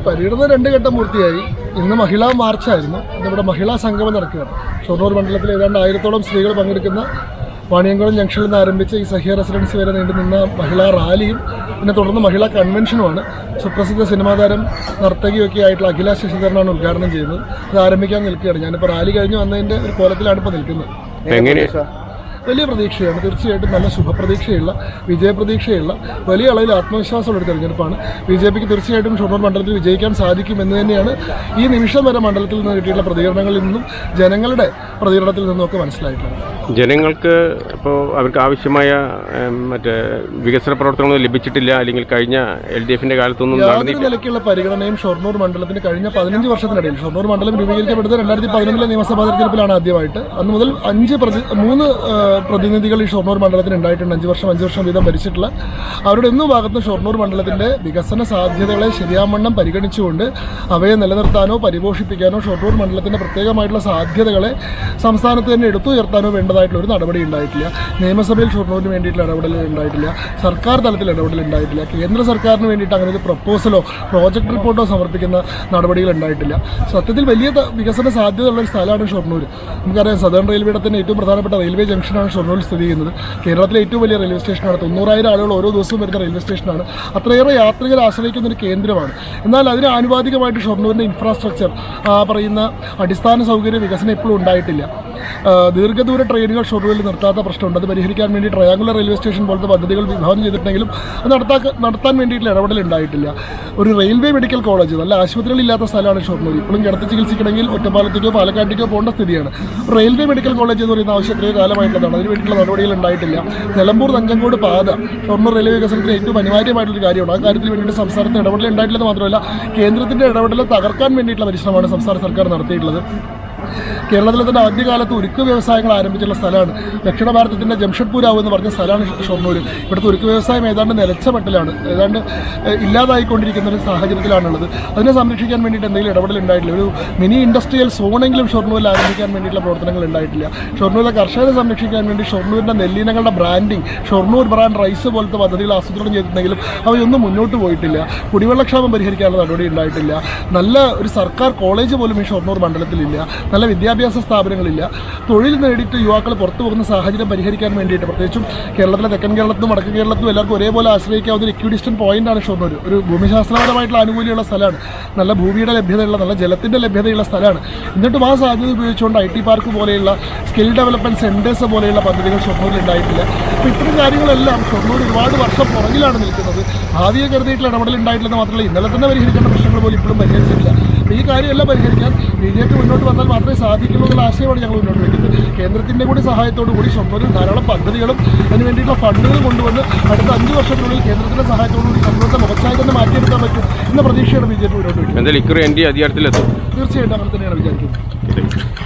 പര്യടനം 2 ഘട്ടം പൂർത്തിയായി. ഇന്ന് മഹിളാ മാർച്ചായിരുന്നു. ഇന്നിവിടെ മഹിളാ സംഗമം നടക്കുകയാണ്. ഷൊർണൂർ മണ്ഡലത്തിൽ ഏതാണ്ട് 1000-ഓളം സ്ത്രീകൾ പങ്കെടുക്കുന്ന വാണിയംകുളം ജംഗ്ഷനിൽ നിന്ന് ആരംഭിച്ച് ഈ സഹ്യ റെസിഡൻസി വരെ നീണ്ടുനിന്ന മഹിളാ റാലിയും പിന്നെ തുടർന്ന് മഹിളാ കൺവെൻഷനുമാണ്. സുപ്രസിദ്ധ സിനിമാ താരം നർത്തകിയൊക്കെ ആയിട്ടുള്ള അഖില ശശിധരനാണ് ഉദ്ഘാടനം ചെയ്യുന്നത്. ഇത് ആരംഭിക്കാൻ നിൽക്കുകയാണ്. ഞാനിപ്പോൾ റാലി കഴിഞ്ഞ് വന്നതിൻ്റെ ഒരു കോലത്തിലാണ് ഇപ്പോൾ നിൽക്കുന്നത്. വലിയ പ്രതീക്ഷയാണ്. തീർച്ചയായിട്ടും നല്ല ശുഭപ്രതീക്ഷയുള്ള വിജയപ്രതീക്ഷയുള്ള വലിയ അളവിൽ ആത്മവിശ്വാസമുള്ള ഒരു തെരഞ്ഞെടുപ്പാണ്. BJPക്ക് തീർച്ചയായിട്ടും ഷൊർണൂർ മണ്ഡലത്തിൽ വിജയിക്കാൻ സാധിക്കും എന്ന് തന്നെയാണ് ഈ നിമിഷം വരെ മണ്ഡലത്തിൽ നിന്ന് കിട്ടിയിട്ടുള്ള പ്രതികരണങ്ങളിൽ നിന്നും ജനങ്ങളുടെ പ്രതികരണത്തിൽ നിന്നുമൊക്കെ മനസ്സിലായിട്ടുള്ളത്. ജനങ്ങൾക്ക് ഇപ്പോൾ അവർക്ക് ആവശ്യമായ മറ്റേ വികസന പ്രവർത്തനങ്ങൾ ലഭിച്ചിട്ടില്ല, അല്ലെങ്കിൽ കഴിഞ്ഞ LDFന്റെ കാലത്തൊന്നും യാതൊരു നിലയ്ക്കുള്ള പരിഗണനയും ഷൊർണൂർ മണ്ഡലത്തിന് കഴിഞ്ഞ 15 വർഷത്തിനിടയിൽ, ഷൊർണൂർ മണ്ഡലം രൂപീകരിക്കപ്പെട്ടത് 2011 നിയമസഭാ തെരഞ്ഞെടുപ്പിലാണ് ആദ്യമായിട്ട്. അന്ന് മുതൽ 3 പ്രതിനിധികൾ ഈ ഷൊർണൂർ മണ്ഡലത്തിന് ഉണ്ടായിട്ടുണ്ട്. 5 വർഷം വീതം ഭരിച്ചിട്ടുള്ള അവരുടെ ഒന്നും ഭാഗത്ത് ഷൊർണൂർ മണ്ഡലത്തിൻ്റെ വികസന സാധ്യതകളെ ശരിയാവണ്ണം പരിഗണിച്ചുകൊണ്ട് അവയെ നിലനിർത്താനോ പരിപോഷിപ്പിക്കാനോ ഷൊർണൂർ മണ്ഡലത്തിൻ്റെ പ്രത്യേകമായിട്ടുള്ള സാധ്യതകളെ സംസ്ഥാനത്ത് തന്നെ എടുത്തുയർത്താനോ വേണ്ടതായിട്ടുള്ള ഒരു നടപടി ഉണ്ടായിട്ടില്ല. നിയമസഭയിൽ ഷൊർണൂരിന് വേണ്ടിയിട്ടുള്ള ഇടപെടൽ ഉണ്ടായിട്ടില്ല. സർക്കാർ തലത്തിൽ ഇടപെടൽ ഉണ്ടായിട്ടില്ല. കേന്ദ്ര സർക്കാരിന് വേണ്ടിയിട്ട് അങ്ങനെ ഒരു പ്രപ്പോസലോ പ്രോജക്ട് റിപ്പോർട്ടോ സമർപ്പിക്കുന്ന നടപടികൾ ഉണ്ടായിട്ടില്ല. സത്യത്തിൽ വലിയ വികസന സാധ്യതയുള്ള ഒരു സ്ഥലമാണ് ഷൊർണൂർ. നമുക്കറിയാം, സദേൺ റെയിൽവേയുടെ തന്നെ ഏറ്റവും പ്രധാനപ്പെട്ട റെയിൽവേ ജംഗ്ഷനാണ് ഷൊർണൂരിൽ സ്ഥിതി ചെയ്യുന്നത്. കേരളത്തിലെ ഏറ്റവും വലിയ റെയിൽവേ സ്റ്റേഷനാണ്. 90,000 ആളുകൾ ഓരോ ദിവസവും വരുന്ന റെയിൽവേ സ്റ്റേഷനാണ്. അത്രയേറെ യാത്രികർ ആശ്രയിക്കുന്ന ഒരു കേന്ദ്രമാണ്. എന്നാൽ അതിന് ആനുപാതികമായിട്ട് ഷൊർണൂരിൻ്റെ ഇൻഫ്രാസ്ട്രക്ചർ, പറയുന്ന അടിസ്ഥാന സൗകര്യ വികസനം ഇപ്പോഴും ഉണ്ടായിട്ടില്ല. ദീർഘദൂര ട്രെയിനുകൾ ഷൊർണൂരിൽ നിർത്താത്ത പ്രശ്നമുണ്ട്. അത് പരിഹരിക്കാൻ വേണ്ടി ട്രയാങ്കുലർ റെയിൽവേ സ്റ്റേഷൻ പോലത്തെ പദ്ധതികൾ വിഭാവനം ചെയ്തിട്ടുണ്ടെങ്കിലും അത് നടത്താൻ വേണ്ടിയിട്ടുള്ള ഇടപെടൽ ഉണ്ടായിട്ടില്ല. ഒരു റെയിൽവേ മെഡിക്കൽ കോളേജ്, നല്ല ആശുപത്രികളില്ലാത്ത സ്ഥലമാണ് ഷൊർണൂർ. ഇപ്പോഴും കിടത്തി ചികിത്സിക്കണമെങ്കിൽ ഒറ്റപ്പാലത്തേക്കോ പാലക്കാട്ടേക്കോ പോകേണ്ട സ്ഥിതിയാണ്. റെയിൽവേ മെഡിക്കൽ കോളേജ് എന്ന് പറയുന്ന ആവശ്യം എത്രയോ കാലമായിട്ടുള്ളതാണ്. അതിന് വേണ്ടിയിട്ടുള്ള നടപടികൾ ഉണ്ടായിട്ടില്ല. നിലമ്പൂർ നഞ്ചങ്കോട് പാത ഷൊർണൂർ റെയിൽവേ വികസനത്തിന് ഏറ്റവും അനിവാര്യമായിട്ടുള്ള കാര്യമാണ്. ആ കാര്യത്തിൽ വേണ്ടിയിട്ട് സംസ്ഥാനത്ത് ഇടപെടൽ ഉണ്ടായിട്ടില്ലെന്ന് മാത്രമല്ല, കേന്ദ്രത്തിൻ്റെ ഇടപെടൽ തകർക്കാൻ വേണ്ടിയിട്ടുള്ള പരിശ്രമമാണ് സംസ്ഥാന സർക്കാർ നടത്തിയിട്ടുള്ളത്. കേരളത്തിലെ തന്നെ ആദ്യകാലത്ത് ഉരുക്ക് വ്യവസായങ്ങൾ ആരംഭിച്ചുള്ള സ്ഥലമാണ്. ദക്ഷിണ ഭാരതത്തിൻ്റെ ജംഷഡ്പൂരാവ് എന്ന് പറഞ്ഞ സ്ഥലമാണ് ഷൊർണൂർ. ഇവിടുത്തെ ഉരുക്ക് വ്യവസായം ഏതാണ്ട് നിലച്ച മട്ടിലാണ്, ഏതാണ്ട് ഇല്ലാതായിക്കൊണ്ടിരിക്കുന്ന ഒരു സാഹചര്യത്തിലാണുള്ളത്. അതിനെ സംരക്ഷിക്കാൻ വേണ്ടിയിട്ട് എന്തെങ്കിലും ഇടപെടൽ ഉണ്ടായിട്ടില്ല. ഒരു മിനി ഇൻഡസ്ട്രിയൽ സോണെങ്കിലും ഷൊർണൂരിൽ ആരംഭിക്കാൻ വേണ്ടിയിട്ടുള്ള പ്രവർത്തനങ്ങൾ ഉണ്ടായിട്ടില്ല. ഷൊർണൂരിലെ കർഷകരെ സംരക്ഷിക്കാൻ വേണ്ടി ഷൊർണൂരിൻ്റെ നെല്ലിനങ്ങളുടെ ബ്രാൻഡിങ്, ഷൊർണൂർ ബ്രാൻഡ് റൈസ് പോലത്തെ പദ്ധതികൾ ആസൂത്രണം ചെയ്തിട്ടുണ്ടെങ്കിലും അവയൊന്നും മുന്നോട്ട് പോയിട്ടില്ല. കുടിവെള്ളക്ഷാമം പരിഹരിക്കാനുള്ള നടപടി ഉണ്ടായിട്ടില്ല. നല്ല ഒരു സർക്കാർ കോളേജ് പോലും ഈ ഷൊർണൂർ മണ്ഡലത്തിലില്ല. നല്ല വിദ്യാഭ്യാസ സ്ഥാപനങ്ങളില്ല. തൊഴിൽ നേടിയിട്ട് യുവാക്കൾ പുറത്തു പോകുന്ന സാഹചര്യം പരിഹരിക്കാൻ വേണ്ടിയിട്ട്, പ്രത്യേകിച്ചും കേരളത്തിലെ തെക്കൻ കേരളത്തിലും വടക്കൻ കേരളത്തിലും എല്ലാവർക്കും ഒരേപോലെ ആശ്രയിക്കാവുന്ന ഒരു ഇക്വിഡിസ്റ്റന്റ് പോയിന്റാണ് ഷൊർണൂർ. ഒരു ഭൂമിശാസ്ത്രപരമായിട്ടുള്ള ആനുകൂല്യമുള്ള സ്ഥലമാണ്. നല്ല ഭൂമിയുടെ ലഭ്യതയുള്ള, നല്ല ജലത്തിൻ്റെ ലഭ്യതയുള്ള സ്ഥലമാണ്. എന്നിട്ടും ആ സാധ്യത ഉപയോഗിച്ചുകൊണ്ട് IT പാർക്ക് പോലെയുള്ള സ്കിൽ ഡെവലപ്മെൻറ്റ് സെൻറ്റേഴ്സ് പോലെയുള്ള പദ്ധതികൾ ഷൊർണൂരിൽ ഉണ്ടായിട്ടില്ല. അപ്പോൾ ഇത്തരം കാര്യങ്ങളെല്ലാം ഷൊർണൂർ ഒരുപാട് വർഷം പുറകിലാണ് നിൽക്കുന്നത്. ഭാവിയെ കരുതിയിട്ടുള്ള ഇടപെടൽ ഉണ്ടായിട്ടില്ലെന്ന് മാത്രമല്ല, ഇന്നലെ തന്നെ പരിഹരിക്കേണ്ട പ്രശ്നങ്ങൾ പോലും ഇപ്പോഴും പരിഹരിച്ചിട്ടില്ല. ഈ കാര്യമെല്ലാം പരിഹരിക്കാൻ BJP മുന്നോട്ട് വന്നാൽ മാത്രമേ സാധിക്കുള്ളൂ എന്നുള്ള ആശയമാണ് ഞങ്ങൾ മുന്നോട്ട് വയ്ക്കുന്നത്. കേന്ദ്രത്തിൻ്റെ കൂടി സഹായത്തോടു കൂടി ഷൊർണൂരിൽ ധാരാളം പദ്ധതികളും അതിന് വേണ്ടിയിട്ടുള്ള ഫണ്ടുകൾ കൊണ്ടുവന്ന് അടുത്ത 5 വർഷത്തിനുള്ളിൽ കേന്ദ്രത്തിൻ്റെ സഹായത്തോടു കൂടി ഷൊർണൂരിൻ്റെ മുഖച്ഛായ തന്നെ മാറ്റിയെടുക്കാൻ പറ്റും എന്ന പ്രതീക്ഷയാണ് BJP മുന്നോട്ട് വയ്ക്കുന്നത്. തീർച്ചയായിട്ടും അങ്ങനെ തന്നെയാണ് വിചാരിക്കുന്നത്.